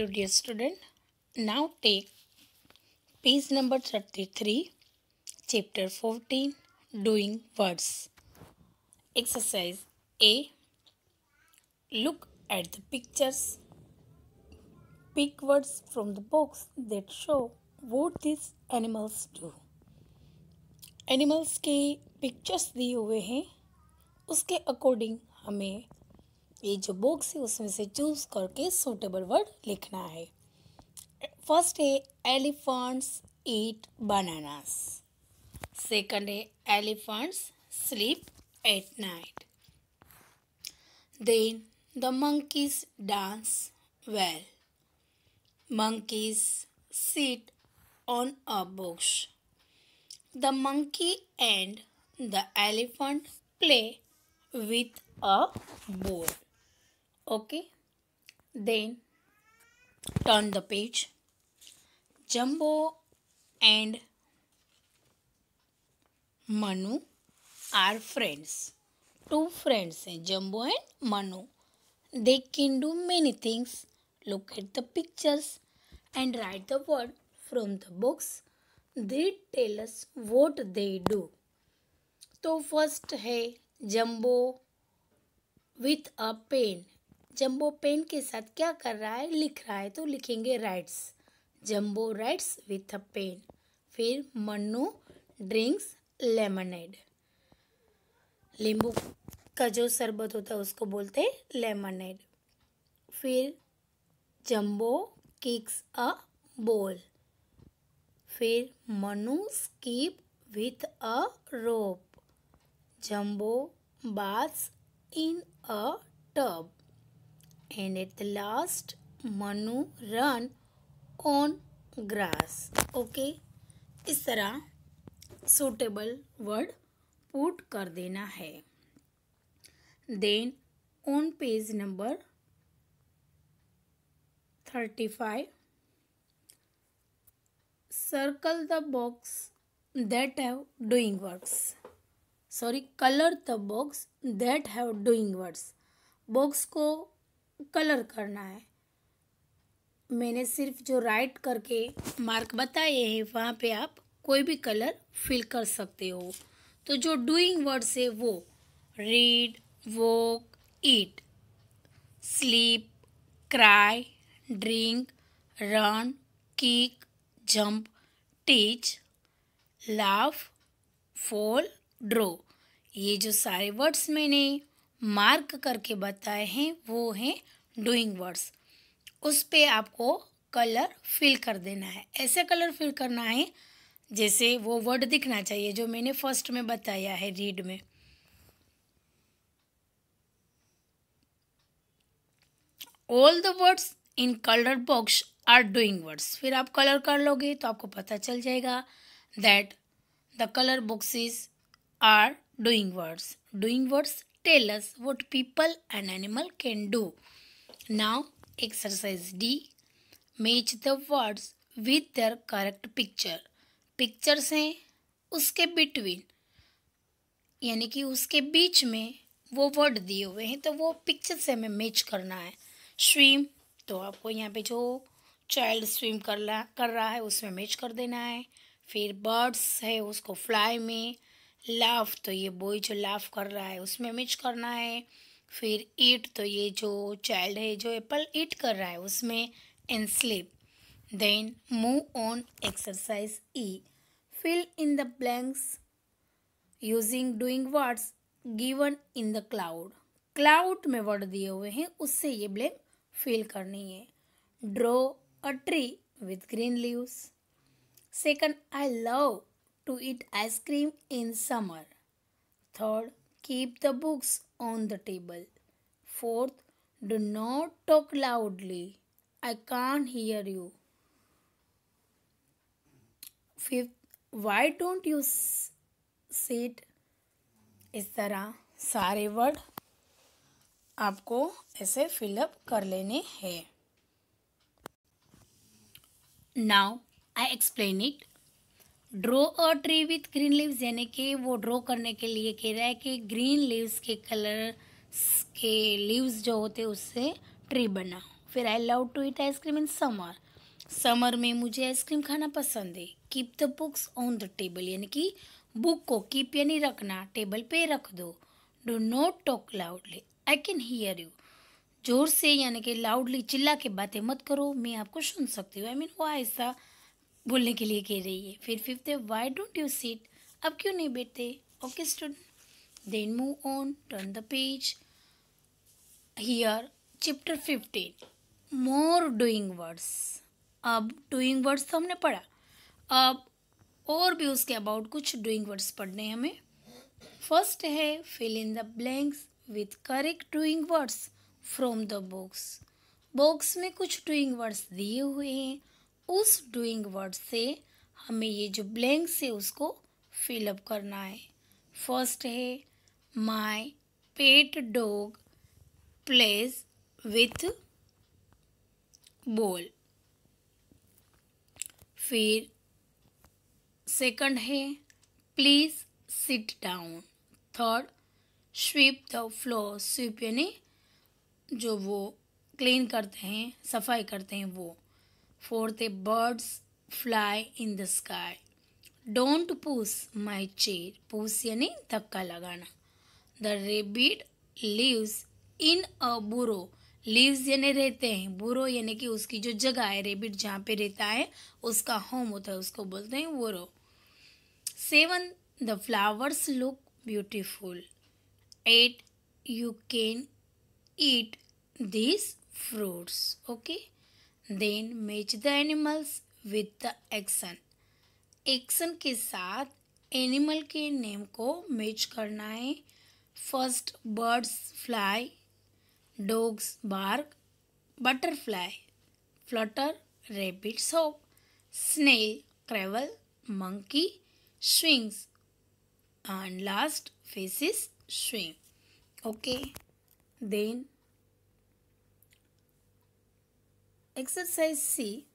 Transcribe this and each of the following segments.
Hello dear student, now take page number 33, chapter 14, doing words. Exercise A. Look at the pictures. Pick words from the box that show what these animals do. Animals के pictures दिए हुए हैं, उसके according हमें ये जो box है उसमें से चूज करके सूटेबल वर्ड लिखना है. फर्स्ट है एलिफेंट्स ईट बनानास. सेकंड है elephants sleep at night. Then the monkeys dance well. Monkeys sit on a bush. The monkey and the elephant play with a ball. Okay. Then turn the page. Jumbo and Manu are friends. Two friends हैं Jumbo and Manu. They can do many things. Look at the pictures and write the word from the box. They tell us what they do. तो first है jumbo with a pen. Jumbo pen के साथ क्या कर रहा है, लिख रहा है, तो लिखेंगे writes. Jumbo writes with a pen. फिर मन्नू ड्रिंक्स लेमनेड. नींबू का जो शरबत होता है उसको बोलते हैं लेमनेड. फिर जम्बो किक्स अ बॉल. फिर Manu skip with a rope. Jumbo baths in a tub. And at the last, Manu run on grass. Okay, इस तरह suitable word put कर देना है. Then on page number 35, circle the box that have doing words. Color the box that have doing words. Box को colour करना है. मैंने सिर्फ जो राइट करके मार्क बताए हैं वहाँ पे आप कोई भी कलर फिल कर सकते हो. तो जो डूइंग वर्ड्स है वो read, walk, eat, sleep, cry, drink, run, kick, jump, teach, laugh, fall, draw. ये जो सारे वर्ड्स मैंने मार्क करके बताए हैं वो हैं डूइंग वर्ड्स. उस पे आपको कलर फिल कर देना है. ऐसे कलर फिल करना है जैसे वो वर्ड दिखना चाहिए जो मैंने फर्स्ट में बताया है रीड में. All the words in colour box are doing words. फिर आप कलर कर लोगे तो आपको पता चल जाएगा that the colour boxes are doing words. Doing words tell us what people and animal can do. Now exercise D. Match the words with their correct picture. Pictures हैं उसके between यानी कि उसके बीच में वो वर्ड दिए हुए हैं तो वो पिक्चर से हमें मैच करना है. स्विम तो आपको यहाँ पे जो चाइल्ड स्विम कर रहा है उसमें मैच कर देना है. फिर बर्ड्स है उसको फ्लाई में. लाफ तो ये बॉय जो लाफ कर रहा है उसमें मैच करना है. फिर ईट तो ये जो चाइल्ड है जो एप्पल ईट कर रहा है उसमें. And sleep. Then move on exercise E. Fill in the blanks using doing words given in the cloud. Cloud में वर्ड दिए हुए हैं उससे ये ब्लैंक फिल करनी है. Draw a tree with green leaves. Second, I love to eat ice cream in summer. Third, keep the books on the table. Fourth, do not talk loudly. I can't hear you. Fifth, why don't you sit? इस तरह सारे word आपको ऐसे fill up कर लेने हैं. Now I explain it. Draw a tree with green leaves यानी कि वो ड्रॉ करने के लिए कह रहा है कि ग्रीन लीव्स के कलर के लीव्स जो होते हैं उससे ट्री बना. फिर I love to eat ice cream in summer, summer में मुझे आइसक्रीम खाना पसंद है। Keep the books on the table, यानी कि बुक को कीप यानी रखना, टेबल पे रख दो। Do not talk loudly, I can hear you, जोर से यानी कि लाउडली चिल्ला के बातें मत करो, मैं आपको सुन सकती हूँ। आई मीन वो ऐसा बोलने के लिए कह रही है। फिर फिफ्थ है वाई डोंट यू सीट, अब क्यों नहीं बैठते। Okay student, then move on, turn the page. Here chapter 15 more doing words. अब डूइंग वर्ड्स तो हमने पढ़ा, अब और भी उसके अबाउट कुछ डूइंग वर्ड्स पढ़ने हैं हमें। फर्स्ट है fill in the blanks with correct doing words from the books. Box में कुछ डूइंग वर्ड्स दिए हुए हैं, उस डूइंग वर्ड से हमें ये जो ब्लैंक्स है उसको फिलअप करना है। फर्स्ट है my pet dog plays with ball. फिर सेकंड है please sit down. Third sweep the floor, sweep यानी जो वो क्लीन करते हैं, सफाई करते हैं वो। फोर्थ है birds fly in the sky. Don't push my chair, push यानी धक्का लगाना। द रेबिट लिव्स इन अ बुरो, लिव्स यानी रहते हैं, बुरो यानी कि उसकी जो जगह है, रेबिट जहाँ पे रहता है उसका होम होता है, उसको बोलते हैं बुरो। 7 the flowers look beautiful. 8 you can eat these fruits. Okay, then match the animals with the action. एक्शन के साथ एनिमल के नेम को मैच करना है। First birds fly, dogs bark, butterfly flutter, rabbits hop, snail crawl, monkey swings and last fishes swim. Okay, then exercise C,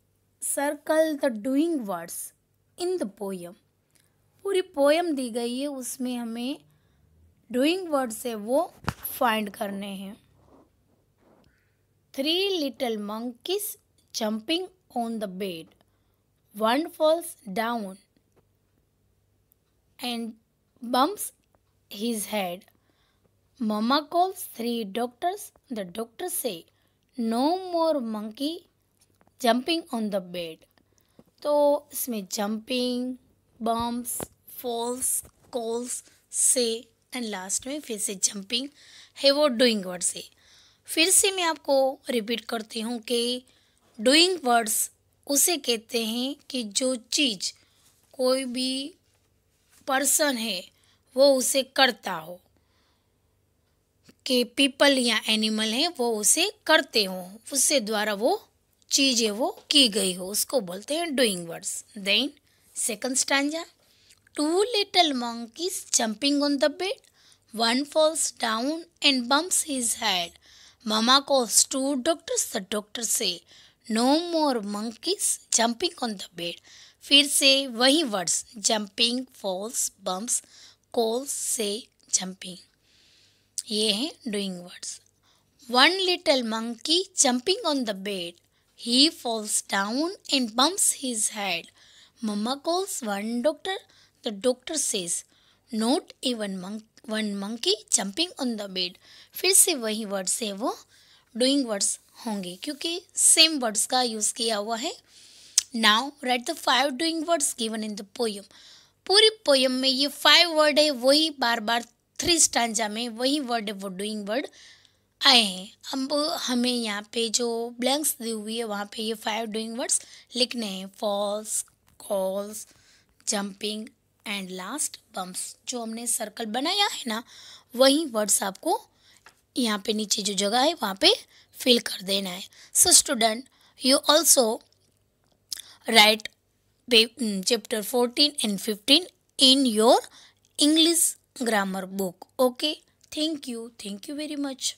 circle the doing words in the poem. पूरी poem दी गई है, उसमें हमें doing words है वो find करने हैं। 3 little monkeys jumping on the bed. One falls down and bumps his head. Mama calls 3 doctors. The doctors say, no more monkey jumping on the bed. तो इसमें जंपिंग, बम्प्स, फॉल्स, कॉल्स से and last में फिर से jumping है वो doing words है। फिर से मैं आपको रिपीट करती हूँ कि डूइंग वर्ड्स उसे कहते हैं कि जो चीज़ कोई भी पर्सन है वो उसे करता हो, कि पीपल या एनिमल है वो उसे करते हो, उससे द्वारा वो चीज़ है वो की गई हो, उसको बोलते हैं doing words. Then second stanza, 2 little monkeys jumping on the bed. One falls down and bumps his head. Mama calls 2 doctors. The doctors say, no more monkeys jumping on the bed. फिर से वही words, jumping, falls, bumps, calls से jumping, ये हैं doing words. 1 little monkey jumping on the bed. He falls down and bumps his head. Mama calls 1 doctor. The doctor says, not even one monkey jumping on the bed. फिर से वही words है वो doing words होंगे क्योंकि same words का use किया हुआ है। Now right the 5 doing words given in the poem. पूरी पोएम में ये 5 वर्ड है, वही बार बार 3 स्टैंजा में वही वर्ड है वो डूइंग वर्ड आए हैं। अब हमें यहाँ पे जो ब्लैंक्स दी हुई है वहाँ पे ये 5 डूइंग वर्ड्स लिखने हैं। Falls, calls, jumping and last bumps. जो हमने सर्कल बनाया है ना, वही वर्ड्स आपको यहाँ पे नीचे जो जगह है वहाँ पे फिल कर देना है। So student, you also right chapter 14 and 15 in your English grammar book. Okay, thank you very much.